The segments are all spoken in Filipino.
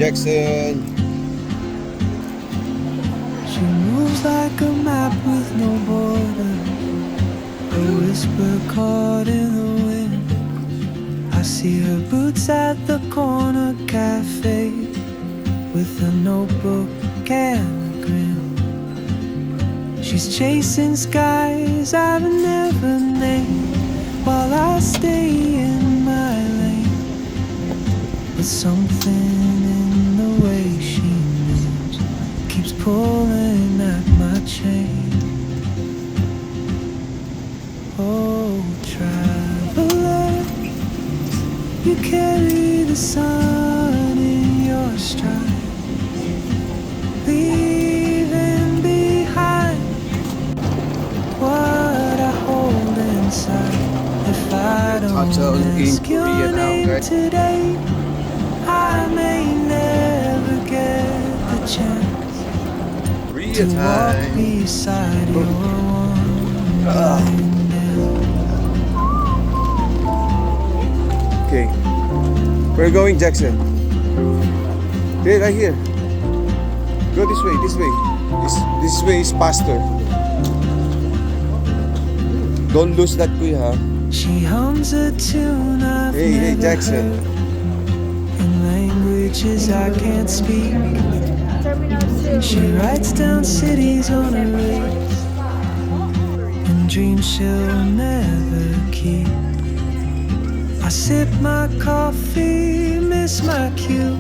Jackson. She moves like a map with no border, a whisper caught in the wind. I see her boots at the corner cafe with a notebook and a grin. She's chasing skies I've never named while I stay in my lane. But something in the way she moves keeps pulling at my chain. Oh, traveler, you carry the sun in your stride, leaving behind what I hold inside. If I don't ask your name today, I may never get the chance to walk beside your wandering nail. Okay. We're going, Jackson. Okay, right here. Go this way, this way. This way is faster. Don't lose that, kuya, ha? She hums a tune I've Hey, never Jackson. heard in languages I can't speak. She writes down cities on a race and dreams she'll never keep. I sip my coffee, miss my cue,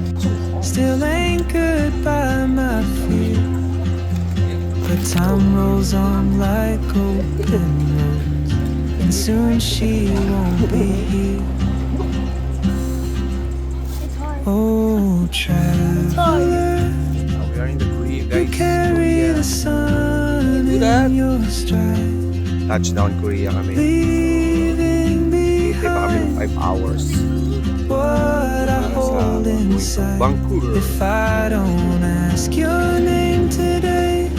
still anchored by my fear. But time rolls on like open roads, and soon she won't be here. Oh, traveler, We are in the Korea, you guys. carry the sun Do that. in your stride, Touchdown Korea kami. leaving Hintay pa kami ng behind 5 hours. what I hold inside. Vancouver. If I don't ask your name today,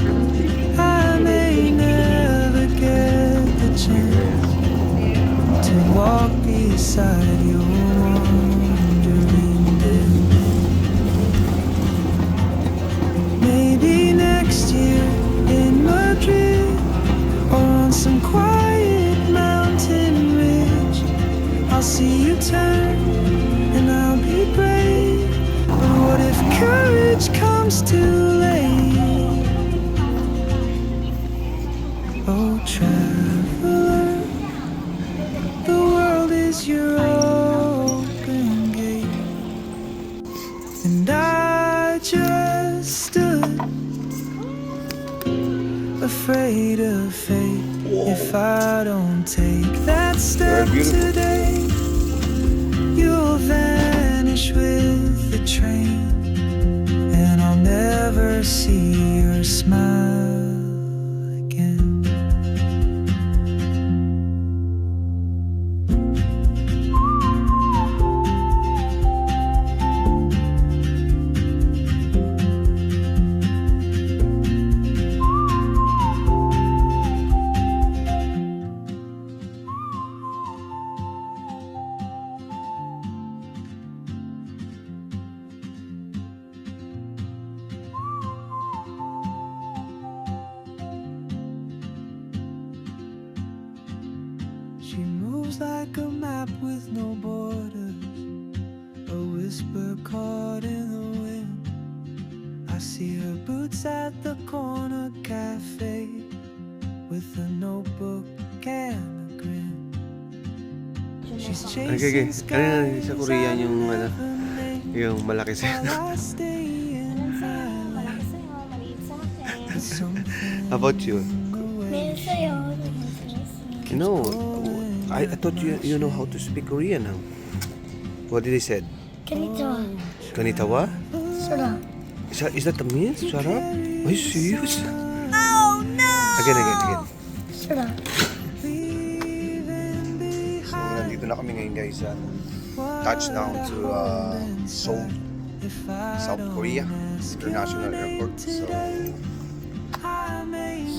I may never get the chance to walk beside your wandering man. Maybe next year in Madrid or on some quiet mountain ridge, I'll see you turn and I'll be brave. But what if courage comes too late? Oh, traveler, the world is your open gate, and I just stood afraid of fate. If I don't take that step beautiful. today, you'll vanish with the train, and I'll never see your smile again. She moves like a map with no borders, a whisper caught in the wind. I see her boots at the corner cafe with a notebook and a grin. She's chasing skies sa Korea I've yung never named yung malaki while sa I stay in my lane. But something How about you? in the way Meron sa'yo. No, I thought you know how to speak Korean now. What did he said? Ganito. Konnichiwa? Sarap. Is that the mean? Sarap? Are you serious? Oh no! Again. Sarap. So, nandito na kami ngayon, guys. Touchdown to Seoul, South Korea International Airport. So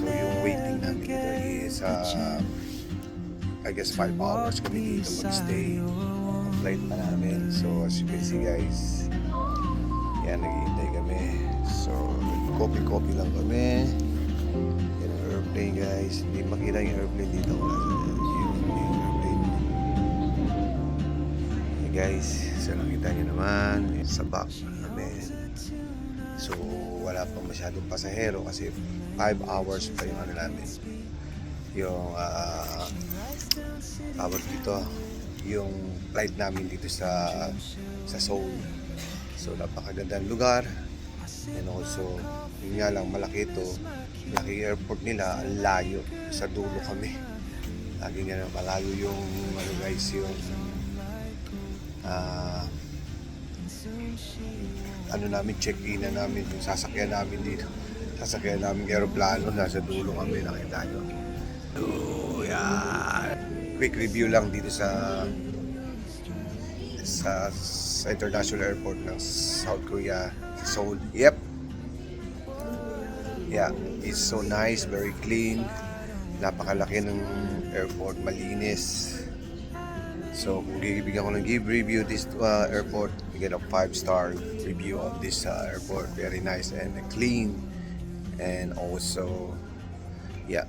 yung waiting namin dito is I guess 5 hours kami dito magstay. Flight pa namin. So as you can see, guys, Kaya naghihintay kami. So, copy lang kami. Yan ang airplane guys. Hindi makita yung airplane dito. Wala sa yung airplane. Hey guys, so nakita nyo naman sa back namin. So, wala pa masyadong pasahero kasi 5 hours pa yung ano namin. Yung tawag dito, yung flight namin dito sa Seoul. So napakagandang lugar. And also, yun nga lang, malaki ito. Malaki airport nila, ang layo. Sa dulo kami. Lagi nga na malayo yung ano guys, yung ano namin, check-in na namin, yung sasakyan namin dito. Sasakyan namin aeroplano, nasa dulo kami, nakita nyo. So, yeah. Quick review lang dito sa international airport ng South Korea, Seoul. Yep. Yeah, it's so nice, very clean. Napakalaki ng airport, malinis. So, kung bigyan ko ng review this airport, you get a 5-star review of this airport. Very nice and clean. And also, yeah,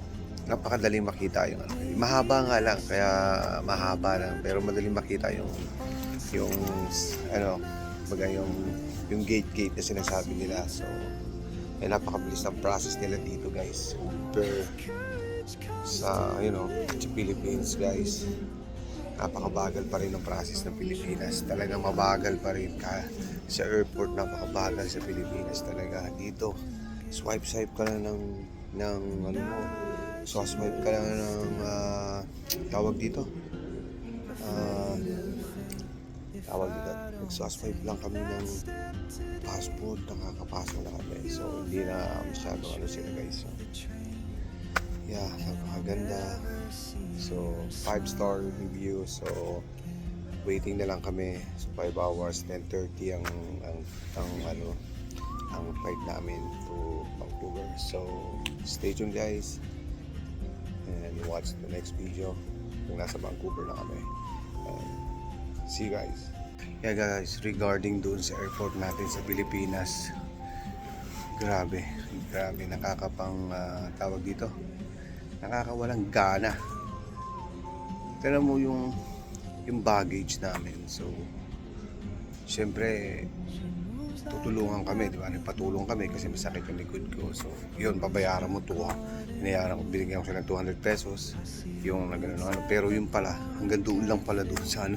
napakadaling makita yung ano. Mahaba nga lang, kaya mahaba lang, pero madaling makita yung ano, baga yung gate na sinasabi nila. So, napakabilis ng process nila dito guys. Super sa, sa Philippines guys. Napakabagal pa rin ang process ng Pilipinas. Talagang mabagal pa rin sa airport, napakabagal sa Pilipinas talaga. Dito, swipe ka lang ng ano mo. Swipe ka lang ng tawag dito. Nag-swipe lang kami ng passport, nakakapasok na kami. So, hindi na masyadong ano sila guys. So, yeah, napakaganda. So, 5-star review. So, waiting na lang kami. So, 5 hours, 10:30 ang flight namin to Vancouver. So, stay tuned guys. And watch the next video kung nasa Vancouver na kami. See you guys. Yeah guys, regarding doon sa airport natin sa Pilipinas, grabe, nakakapang tawag dito, nakakawalang gana. Tignan mo yung baggage namin. So, syempre, tutulungan kami, di ba? Nagpatulong kami kasi masakit yung likod ko. So, yun, babayaran mo binigyan ko siya ng 200 pesos. Yung ano. Pero yun pala, hanggang doon lang pala doon sa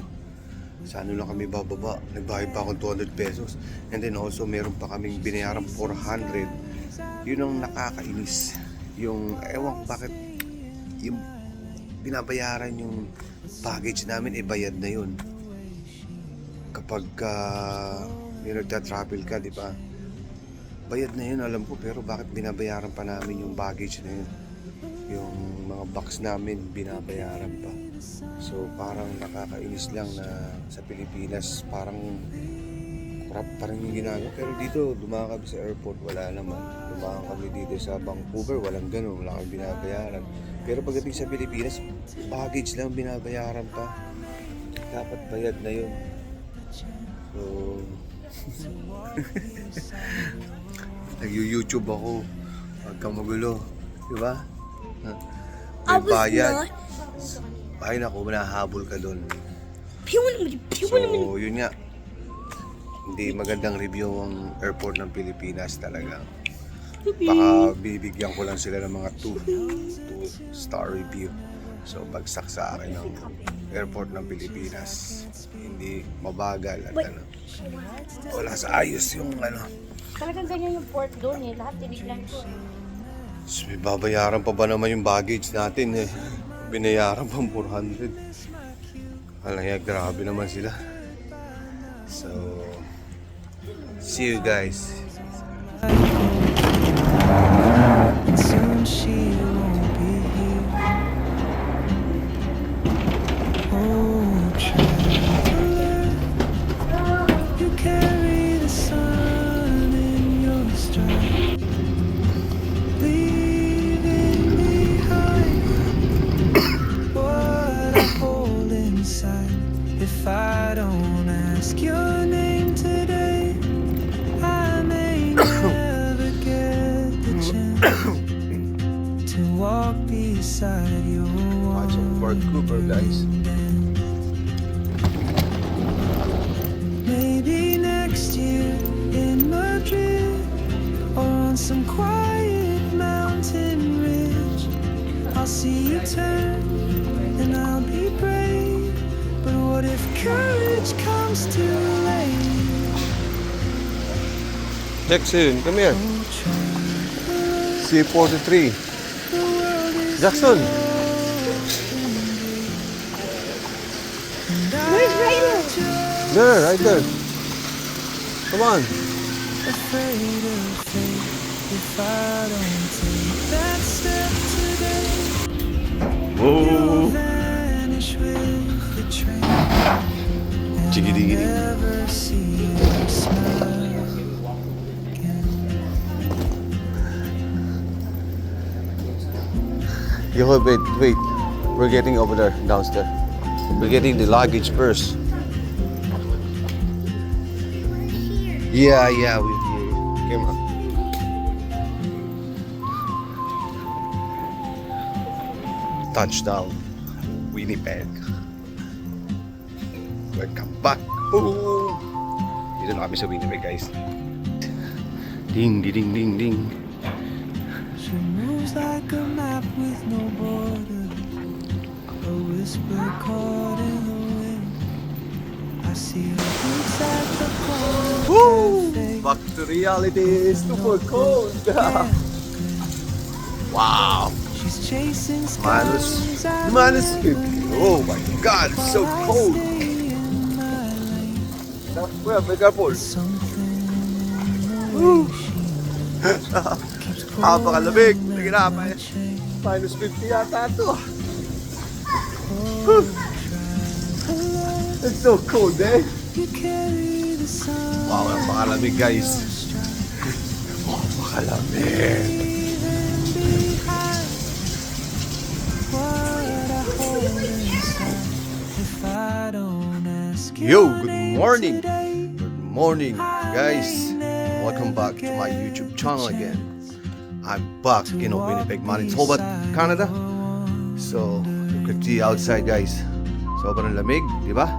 ano lang kami bababa. Nagbayad pa akong 200 pesos. And then also, meron pa kaming binayaran 400. Yun ang nakakainis. Yung, ewan ko bakit, yung binabayaran yung package namin, bayad na yun. Kapag yung nagta-travel ka, di ba? Bayad na yun, alam ko, pero bakit binabayaran pa namin yung baggage na yun? Yung mga box namin, binabayaran pa. So, parang nakakainis lang na sa Pilipinas, parang yung ginagawa. Pero dito, dumaan kami sa airport, wala naman. Dumaan kami dito sa Vancouver, walang ganun, wala kami binabayaran. Pero pagdating sa Pilipinas, baggage lang binabayaran pa. Dapat bayad na yun. So, nag-YouTube ako. Huwag kang magulo. Diba? May bayad. Ay naku, nahabol ka doon. So, yun nga. Hindi magandang review ang airport ng Pilipinas talaga. Baka bibigyan ko lang sila ng mga 2-star review. So, bagsak sa akin ng airport ng Pilipinas. Hindi mabagal at ano. Wala sa ayos yung ano. Talagang ganyan yung port doon eh. Lahat tinignan ko. So, may babayaran pa ba naman yung baggage natin eh. Binayaran pang 400. Alaya, grabe naman sila. So, see you guys. Soon she won't be here. Oh, traveler, you carry the sun in your stride, leaving behind what I hold inside. If I don't ask your name today, I to walk beside your Watch out for Cooper, guys. Maybe next year in Madrid or on some quiet mountain ridge, I'll see you turn and I'll be brave. But what if courage comes too late? Jackson, come here. Oh, C43. the world is Jackson. Where's Raylo? There, right there. Come on. afraid of fate if I don't take that step today. You'll vanish with the train and Chigidi-gidi. never see your smile again. Yo, wait. We're getting over there, downstairs. We're getting the luggage first. Yeah, we're here. Come on. Touchdown, Winnipeg. Welcome back. Boom! Dito na kami sa Winnipeg, guys. Ding, ding, ding, ding. She moves like a map with no border, a whisper caught in the wind. I see her boots at the corner cafe. Back to reality. Super cold. Wow. She's chasing Minus skies out minus 50. Oh my God, it's so cold. stay in my lane. Well, be careful. Something in the Woo. way she keeps Napakalamig. pulling Tingnan na, my chain. minus 50 yata ito. It's so cold, eh? You carry the sun. Wow, napakalamig, guys. Napakalamig. Leaving behind what I hold inside. If I don't ask you Yo, your good name morning. today, Good morning, guys. Welcome back to my YouTube channel again. I'm back in Winnipeg, Manitoba, Canada. So, look at the outside, guys. Sobrang lamig, di ba?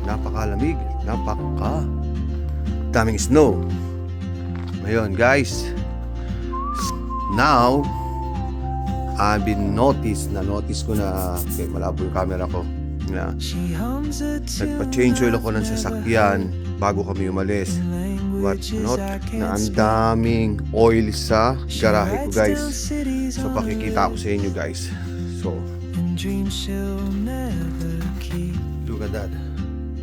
Napakalamig, daming snow. Ngayon, guys. Now, I've been notice ko na, okay, malabo yung camera ko, na she hums a tune nagpa-change oil ako ng sasakyan bago kami umalis. But not na ang daming oil sa garahe ko, guys. So pakikita ko sa inyo, guys. So and dreams she'll never keep. look at that.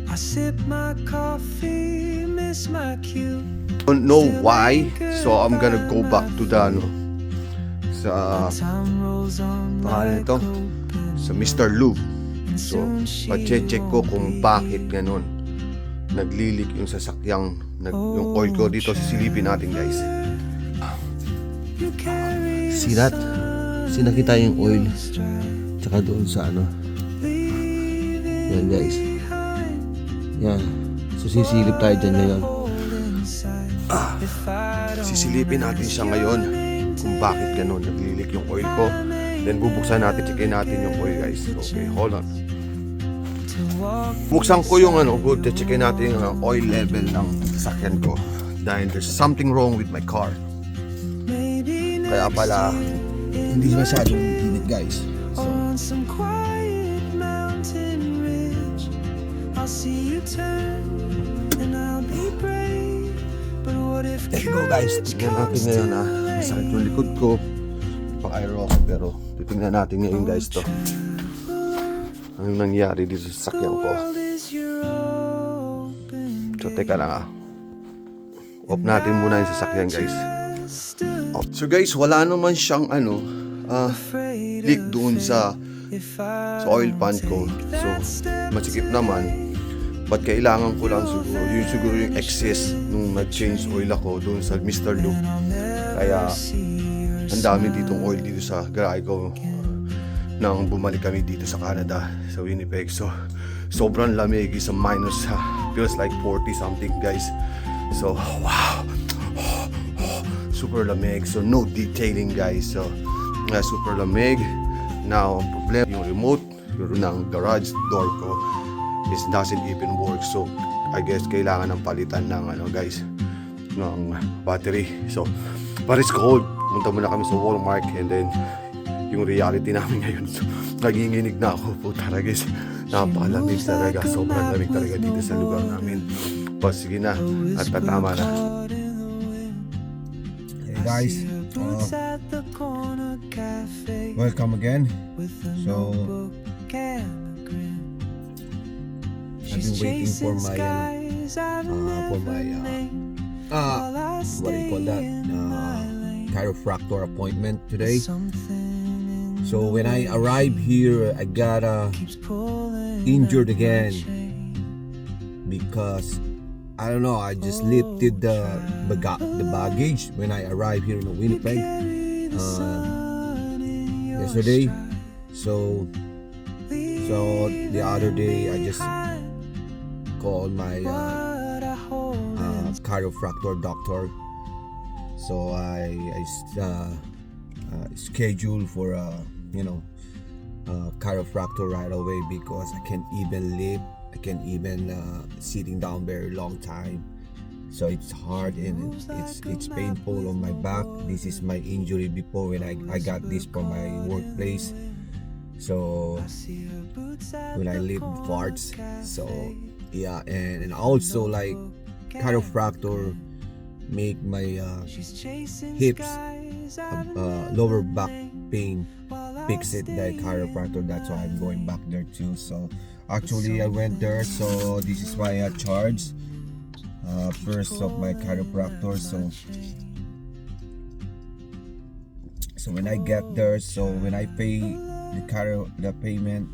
I sip my coffee, miss my cue. Don't know why. So I'm gonna go back to the sa Time rolls on pangalan like nito? open, Sa Mr. Lube. and So soon she pa-check ko kung will bakit ganun naglilik yung sasakyang yung oil ko dito. Sisilipin natin, guys. You carry See that? See, nakita yung oil. stride, Tsaka doon sa ano. leaving Yan, guys. behind Yan. So sisilip tayo dyan ngayon. hold inside. If I don't Sisilipin natin siya ngayon kung bakit ganun naglilik yung oil ko. Then bubuksan natin, checkin natin yung oil, guys. Okay, hold on. to walk Buksan ko yung good, checkin natin yung oil level ng sasakyan ko. Dahil there's something wrong with my car. maybe Kaya pala, hindi masyadong init, guys. So, on some quiet mountain ridge, I'll see you turn and I'll be brave. But what if let's go, guys. courage Tingnan natin comes ngayon, too late? masakit yung likod ko. Pa-aero ako, pero titingnan natin ngayon, guys, to. Anong nangyari dito sa sasakyan ko. World is your open So, teka lang, off natin muna yung sasakyan, guys. stood Off. So, guys, wala naman siyang afraid leak of doon sa if I oil don't pan ko. take So, that step masikip naman. But kailangan ko lang siguro yung excess nung nag-change oil ako doon sa Mr. Lube. Kaya, ang dami ditong oil dito sa garahe ko nang bumalik kami dito sa Canada, sa Winnipeg. So, sobrang lamig, is a minus, feels like 40 something, guys. So, wow. super lamig. So no detailing guys. So super lamig. Now ang problem yung remote ng garage door ko is doesn't even work. So I guess kailangan ng palitan ng guys ng battery. So but it's cold. Punta muna kami sa Walmart and then yung reality namin ngayon. So, naginginig na ako po talaga guys. Napakalamig talaga. Sobrang lamig talaga dito sa lugar namin. But sige na. At tatama na. Hey guys. Welcome again. So I've been waiting for my what do you call that? Chiropractor appointment today. So when I arrived here, I got injured again because I don't know. I just lifted the baggage when I arrived here in Winnipeg yesterday. So the other day I just called my chiropractor doctor. So I scheduled for chiropractor right away because I can't even lift. I can't even sitting down very long time. So it's hard and it's painful on my back. This is my injury before when I got this from my workplace. So when I lift farts. So yeah, and also like chiropractor make my hips lower back pain fix it the chiropractor. That's why I'm going back there too. So actually I went there, so this is why I charged first of my chiropractor. So when I get there, so when I pay the payment,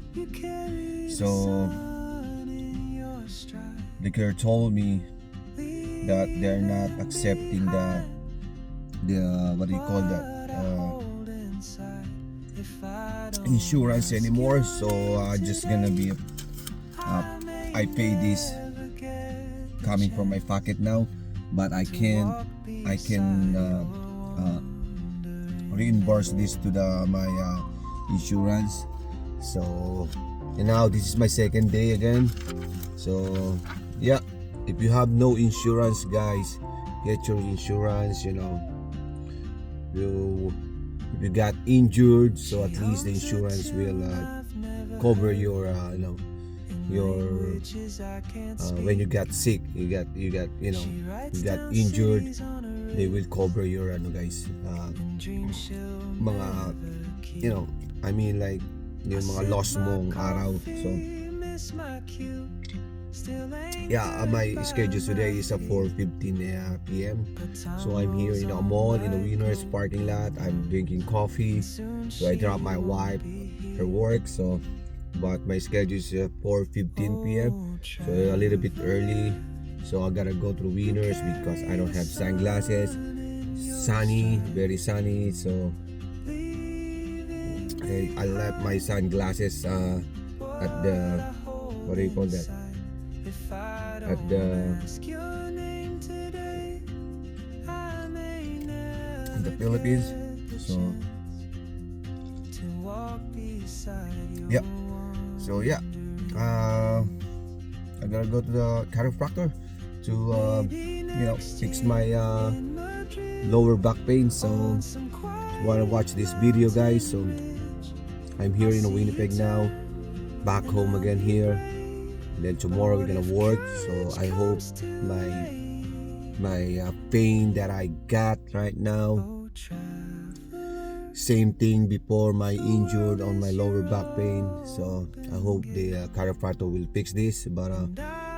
so the girl told me that they're not accepting the what do you call that insurance anymore. So just gonna be I pay this coming from my pocket now, but I can reimburse this to my insurance. So and now this is my second day again. So yeah, if you have no insurance guys, get your insurance. If you got injured, so at least the insurance will cover your when you got sick, you got injured, they will cover your mga I mean like yung mga loss mong araw. So yeah, my schedule today is at 4:15 p.m. So I'm here in a mall in the Winners parking lot. I'm drinking coffee. So I drop my wife her work. So but my schedule is 4:15 p.m. So a little bit early. So I gotta go to Winners because I don't have sunglasses. Sunny, very sunny. So I left my sunglasses at the what do you call that? At the Philippines. So yeah. So yeah, I gotta go to the chiropractor to fix my lower back pain. So wanna watch this video guys. So I'm here in Winnipeg now, back home again here. And then tomorrow we're gonna work. So I hope my pain that I got right now, same thing before my injured on my lower back pain. So I hope the chiropractor will fix this. But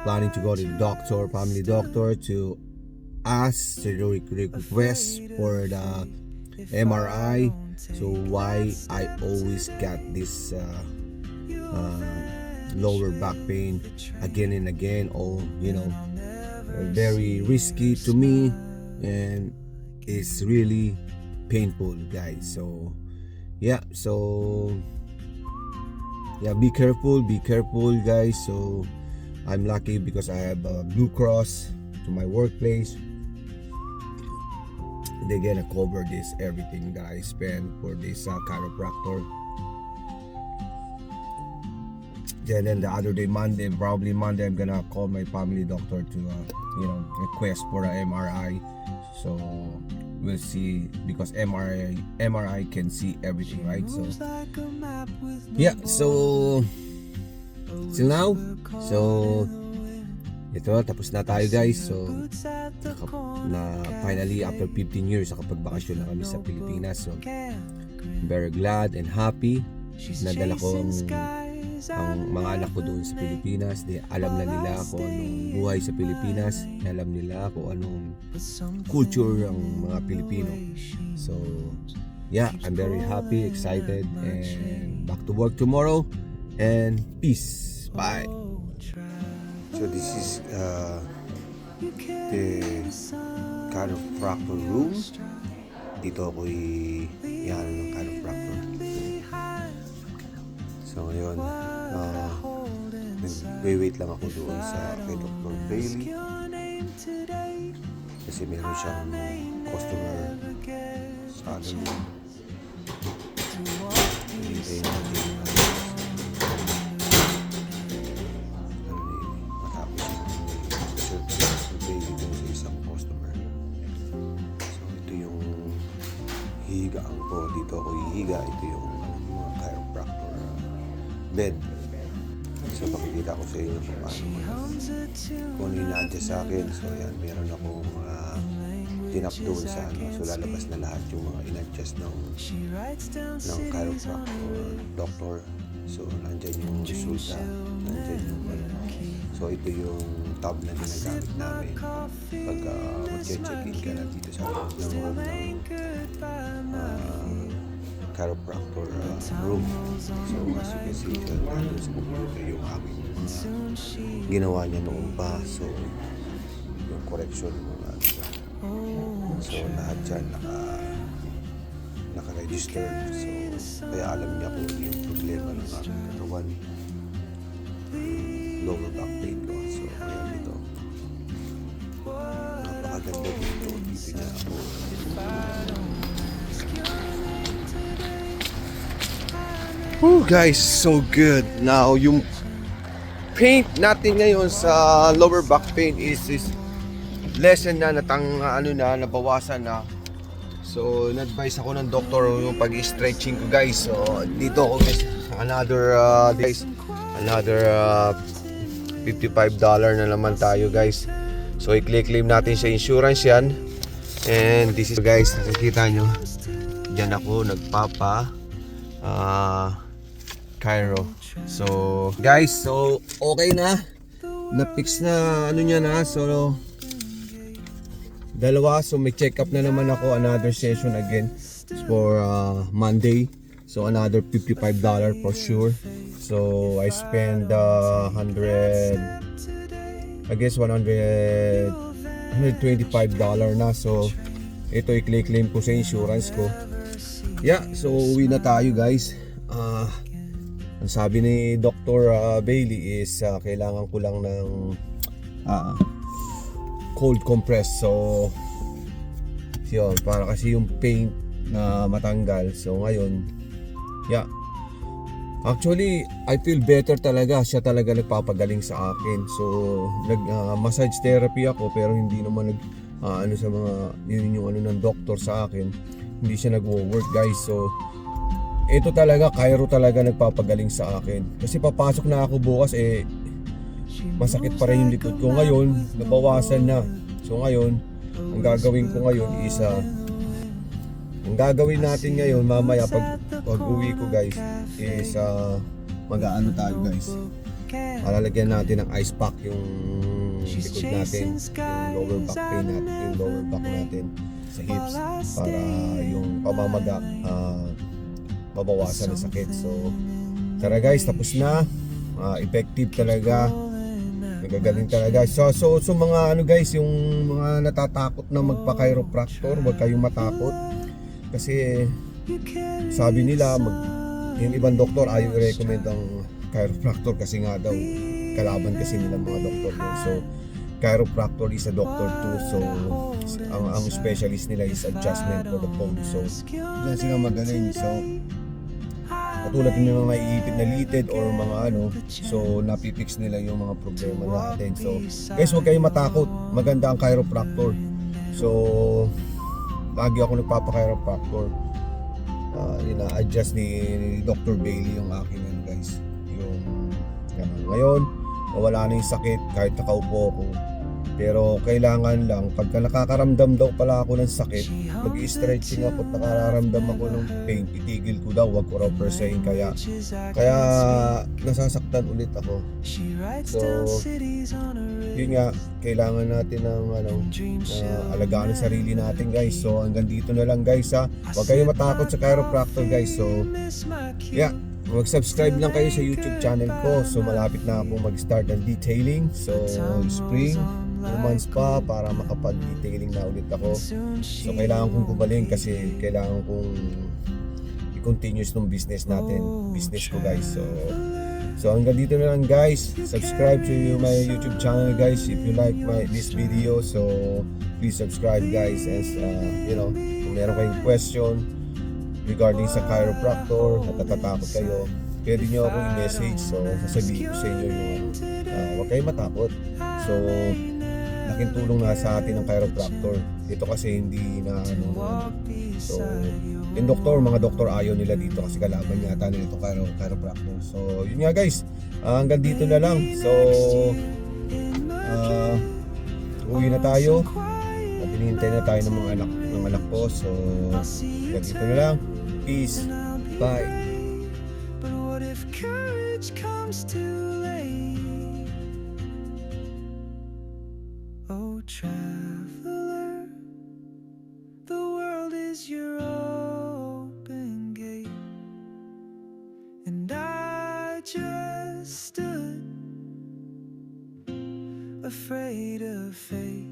planning to go to the doctor, family doctor, to ask to request for the MRI. So why I always got this lower back pain again and again, or very risky to me, and it's really painful guys. So yeah, be careful guys. So I'm lucky because I have a Blue Cross to my workplace. they're gonna cover this everything that I spent for this chiropractor. Then the other day, probably Monday, I'm gonna call my family doctor to request for a MRI. So we'll see, because MRI can see everything, right? So yeah, so till now, so ito, tapos na tayo guys. So finally after 15 years nakapagbakasyon na kami sa Pilipinas. So very glad and happy. Nadala ko ang mga anak ko doon sa Pilipinas. Alam na nila kung anong buhay sa Pilipinas, alam nila kung anong culture ang mga Pilipino. So yeah, I'm very happy, excited, and back to work tomorrow, and peace, bye. So this is the chiropractor room. Dito ako i-ano ng chiropractor. So ngayon, nag-wait lang ako doon sa kay Dr. Bailey kasi meron siyang customer sa other room. Hintayin natin matapos yung search si Dr. Bailey doon sa isang customer. So ito yung hihigaan ko. Dito ako hihiga. Ito yung mga chiropractor bed. So pakikita ko sa inyo kung ano yung na-adjust sa akin. So yan, meron akong tinap doon sa so lalabas na lahat yung mga in-adjust ng chiropractor doctor. So nandyan yung resulta, nandyan yung so ito yung tab na ginagamit namin pag mag-check-in ka na dito sa room ng chiropractor room. So as you can see, nandun sa computer yung aming ginawa niya noong pa. So yung correction ng mga so lahat dyan naka-register. So kaya alam niya kung yung problema ng aking katawan, lower back pain ko. So kaya dito napakaganda dito niya ako. Oh guys, so good. Now yung paint natin ngayon sa lower back pain is lesson na nabawasan na. So na-advise ako ng doktor yung pag-stretching ko guys. So dito ako guys, another $55 na naman tayo guys. So i-claim natin sa insurance yan. And this is guys, nakikita nyo, dyan ako nagpapa Cairo. So guys, so okay na, na-fix na niya na. So dalawa, so may check up na naman ako, another session again for Monday. So another $55 for sure. So I spend $125 na. So ito i-claim ko sa insurance ko. Yeah, so uwi na tayo guys. Ang sabi ni Dr. Bailey is kailangan ko lang ng cold compress. So yun, para kasi yung paint na matanggal. So ngayon, yeah, actually I feel better talaga. Siya talaga nagpapagaling sa akin. So massage therapy ako, pero hindi naman sa mga yun ng doctor sa akin, hindi siya nagwo-work guys. So ito talaga, Cairo talaga nagpapagaling sa akin. Kasi papasok na ako bukas, masakit pa rin yung likod ko. Ngayon, nabawasan na. So ngayon, ang gagawin ko ngayon is ang gagawin natin ngayon mamaya pag uwi ko guys is mag-aano tayo guys. Lalagyan natin ng ice pack yung likod natin, yung lower back pain natin, yung lower back natin sa hips, para yung pamamaga mabawasan ang sakit. So tara guys, tapos na. Effective talaga, nagagaling talaga. So mga guys, yung mga natatakot na magpa-chiropractor, huwag kayong matakot. Kasi sabi nila, yung ibang doktor ayaw i-recommend ang chiropractor kasi nga daw kalaban kasi nila mga doktor. So chiropractor is a doctor too. So ang specialist nila is adjustment for the bone. So diyan sila magaling. So katulad ng mga iipit na litid or mga so napipix nila yung mga problema natin. So guys, huwag kayong matakot, maganda ang chiropractor. So lagi ako nagpapa-chiropractor. Ina-adjust ni Dr. Bailey yung aking guys, yung ngayon wala na yung sakit kahit nakaupo ako. Pero kailangan lang, pagka nakakaramdam daw pala ako ng sakit, mag-i-stretching ako at nakararamdam ako ng pain, itigil ko daw, wag ko raw persayin. Kaya nasasaktan ulit ako. So yun nga, kailangan natin ng alagaan ang sarili natin guys. So hanggang dito na lang guys ha. Huwag kayong matakot sa chiropractor guys. So yeah, mag-subscribe lang kayo sa YouTube channel ko. So malapit na ako mag-start ng detailing. So spring 2 months pa para makapag-detailing na ulit ako. So kailangan kong gumaling kasi kailangan kong i-continuous ng business natin, business ko guys. So hanggang dito na lang guys. Subscribe to my YouTube channel guys if you like this video. So please subscribe guys. As kung meron kayong question regarding sa chiropractor, natatakot kayo, pwede nyo ako i-message. So sasabihin ko sa inyo yung huwag kayong matakot. So laking tulong na sa atin ng chiropractor. Ito kasi hindi na so yung mga doktor ayaw nila dito kasi kalaban yata nila itong chiropractor. So yun nga guys, hanggang dito na lang. So uwi na tayo at hinihintay na tayo ng mga anak ko. So hanggang dito na lang. Peace. Bye. But what if courage comes too late? Oh, traveler, the world is your open gate, and I just stood afraid of fate.